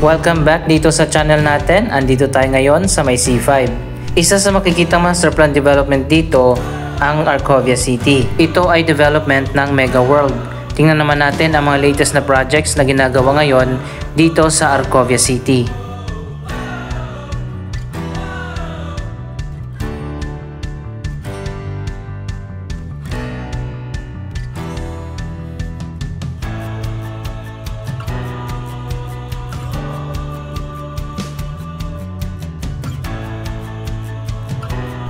Welcome back dito sa channel natin. Andito tayo ngayon sa may C5. Isa sa makikitang master plan development dito ang Arcovia City. Ito ay development ng Mega World. Tingnan naman natin ang mga latest na projects na ginagawa ngayon dito sa Arcovia City.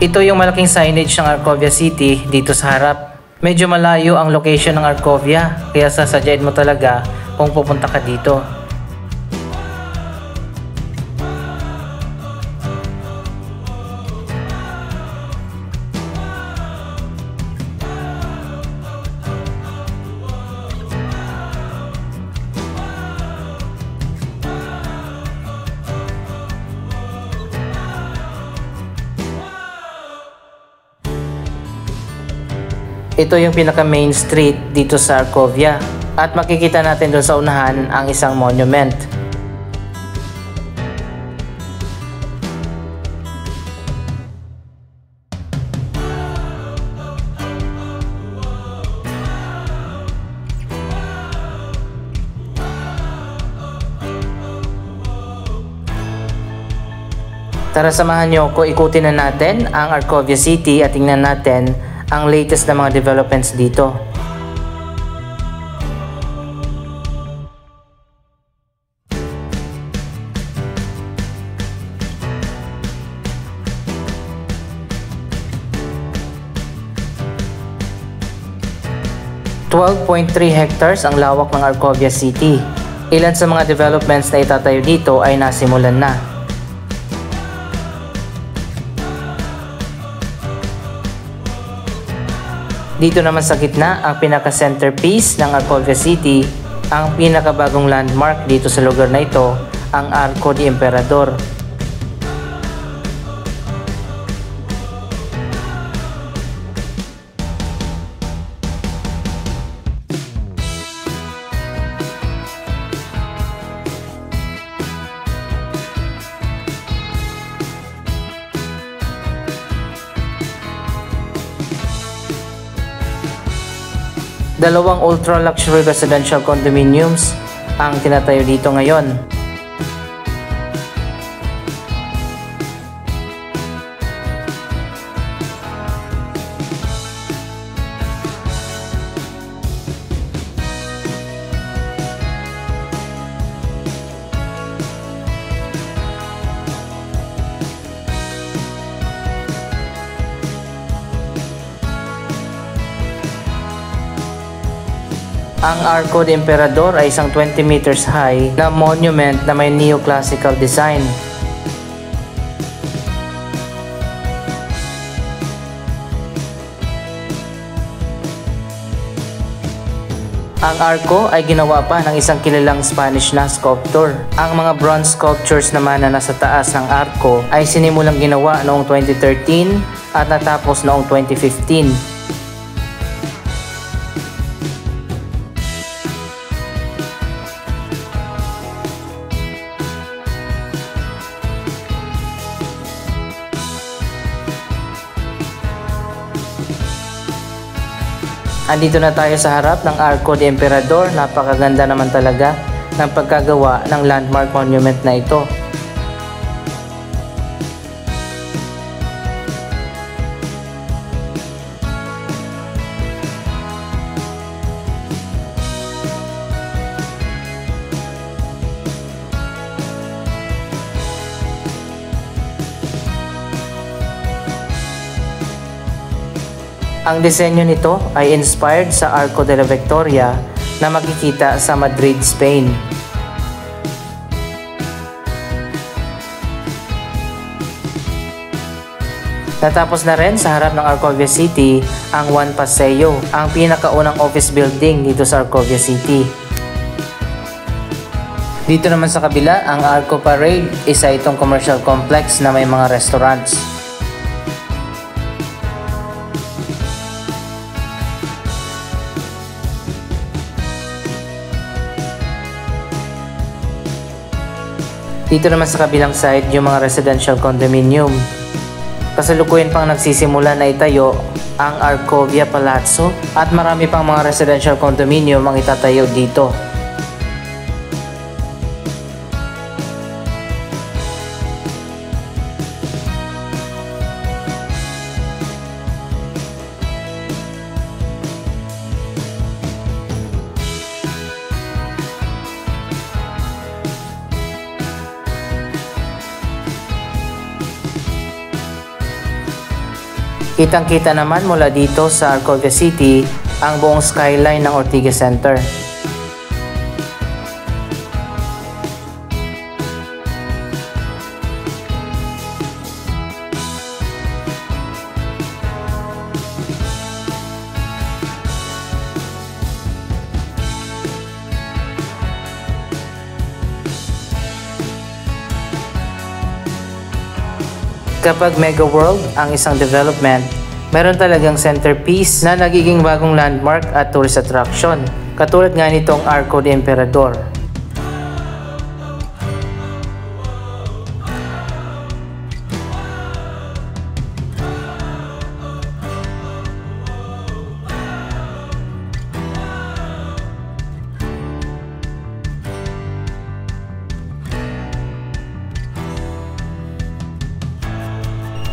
Ito yung malaking signage ng Arcovia City dito sa harap. Medyo malayo ang location ng Arcovia, kaya sasadyain mo talaga kung pupunta ka dito. Ito yung pinaka main street dito sa Arcovia at makikita natin doon sa unahan ang isang monument. Tara, samahan niyo ako, ikutin na natin ang Arcovia City at tingnan natin ang latest na mga developments dito. hectares ang lawak ng Arcovia City. Ilan sa mga developments na itatayo dito ay nasimulan na. Dito naman sa gitna, ang pinaka-centerpiece ng Arcovia City, ang pinakabagong landmark dito sa lugar na ito, ang Arco de Emperador. Dalawang ultra-luxury residential condominiums ang tinatayo dito ngayon. Ang Arco de Emperador ay isang 20 meters high na monument na may neoclassical design. Ang arco ay ginawa pa ng isang kilalang Spanish na sculptor. Ang mga bronze sculptures naman na nasa taas ng arco ay sinimulang ginawa noong 2013 at natapos noong 2015. Andito na tayo sa harap ng Arco de Emperador. Napakaganda naman talaga ng pagkagawa ng landmark monument na ito. Ang disenyo nito ay inspired sa Arco de la Victoria na makikita sa Madrid, Spain. Natapos na rin sa harap ng Arcovia City ang Juan Paseo, ang pinakaunang office building dito sa Arcovia City. Dito naman sa kabila, ang Arco Parade, isa itong commercial complex na may mga restaurants. Dito naman sa kabilang side yung mga residential condominium. Kasalukuyan pang nagsisimula na itayo ang Arcovia Palazzo at marami pang mga residential condominium ang itatayo dito. Kitang-kita naman mula dito sa Arcovia City ang buong skyline ng Ortigas Center. Kapag Mega World ang isang development, meron talagang centerpiece na nagiging bagong landmark at tourist attraction, katulad nga nitong Arco de Emperador.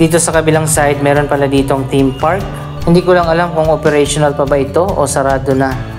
Dito sa kabilang side, meron pala ditong theme park. Hindi ko lang alam kung operational pa ba ito o sarado na.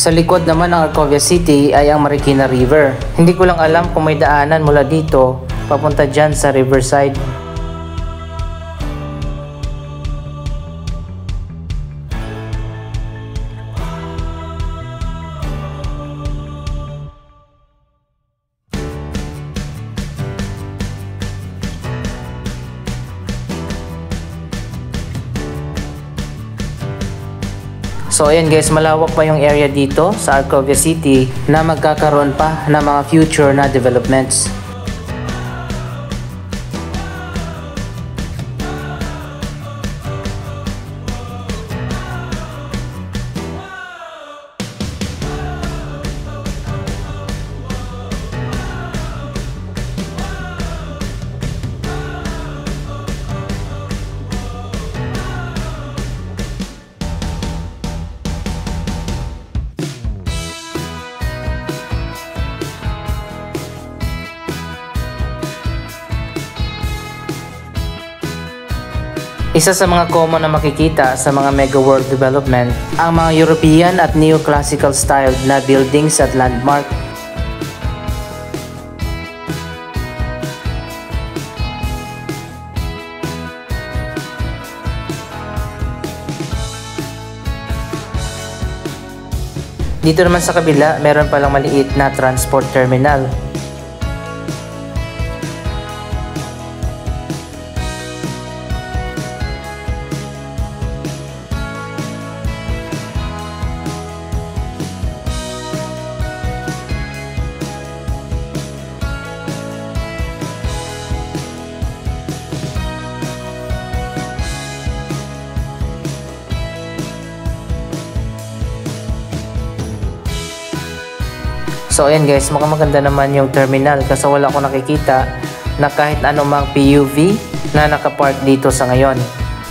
Sa likod naman ng Arcovia City ay ang Marikina River. Hindi ko lang alam kung may daanan mula dito papunta dyan sa Riverside. So ayan guys, malawak pa yung area dito sa Arcovia City na magkakaroon pa ng mga future na developments. Isa sa mga common na makikita sa mga mega world development ang mga European at neoclassical style na buildings at landmark. Dito naman sa kabila, meron palang maliit na transport terminal. So ayan guys, maganda naman yung terminal kasi wala akong nakikita na kahit anumang PUV na nakapark dito sa ngayon.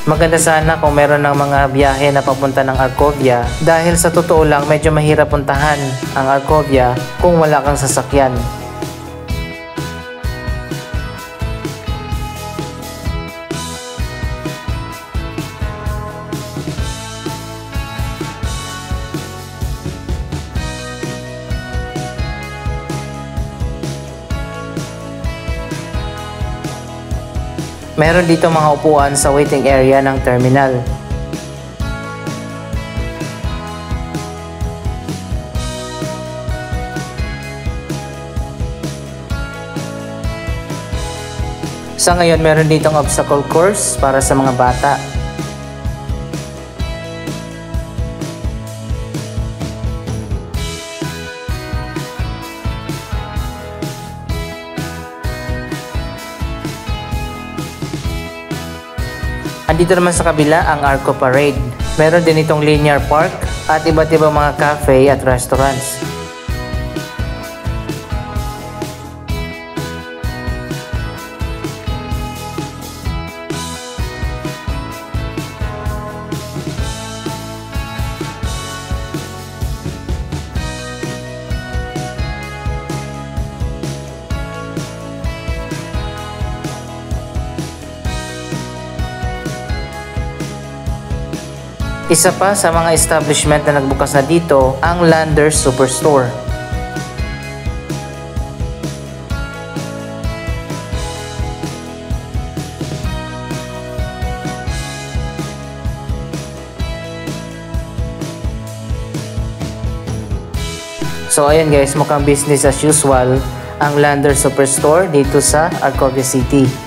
Maganda sana kung meron ng mga biyahe na papunta ng Arcovia dahil sa totoo lang medyo mahirap puntahan ang Arcovia kung wala kang sasakyan. Meron dito mga upuan sa waiting area ng terminal. Sa ngayon, meron ditong obstacle course para sa mga bata. Andito naman sa kabila ang Arco Parade. Meron din itong linear park at iba't ibang mga cafe at restaurants. Isa pa sa mga establishment na nagbukas na dito ang Landers Superstore. So ayan guys, mukhang business as usual ang Landers Superstore dito sa Arcovia City.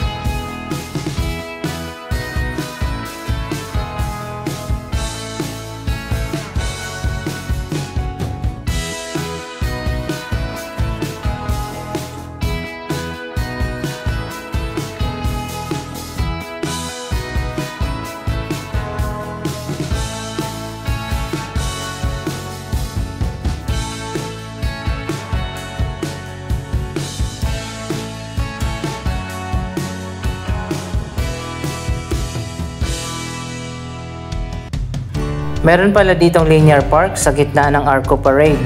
Meron pala ditong linear park sa gitna ng Arco Parade.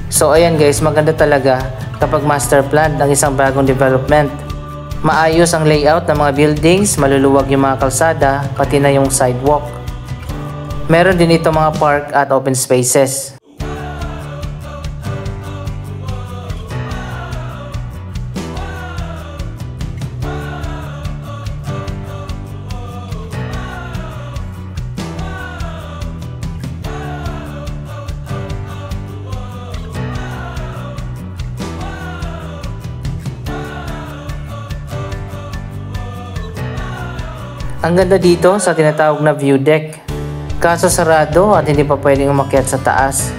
So ayan guys, maganda talaga kapag master plan ng isang bagong development. Maayos ang layout ng mga buildings, maluluwag yung mga kalsada, pati na yung sidewalk. Meron din ito mga park at open spaces. Ang ganda dito sa tinatawag na view deck. Kaso sarado at hindi pa pwedeng umakyat sa taas.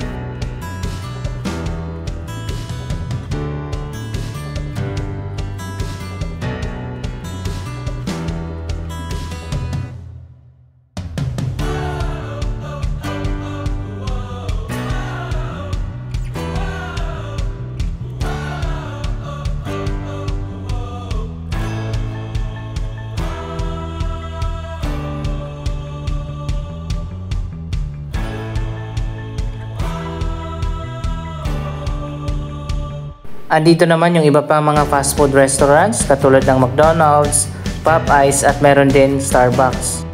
Andito naman yung iba pa mga fast food restaurants katulad ng McDonald's, Popeyes at meron din Starbucks.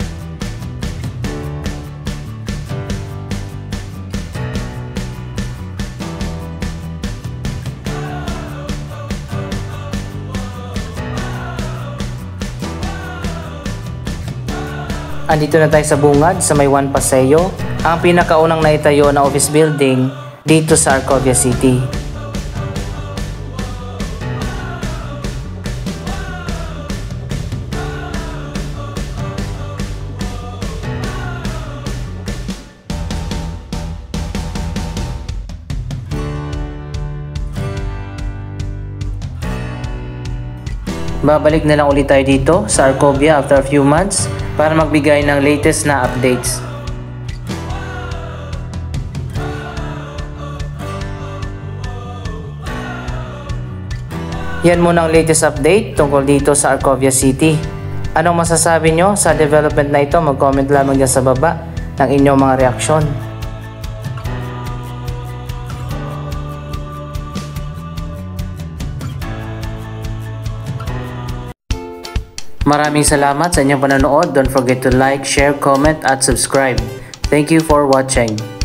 Andito na tayo sa bungad sa may Juan Paseo, ang pinakaunang naitayo na office building dito sa Arcovia City. Babalik na lang ulit tayo dito sa Arcovia after a few months para magbigay ng latest na updates. Yan muna ang latest update tungkol dito sa Arcovia City. Anong masasabi nyo sa development na ito? Mag-comment lamang dyan sa baba ng inyong mga reaksyon. Maraming salamat sa inyong panonood. Don't forget to like, share, comment at subscribe. Thank you for watching.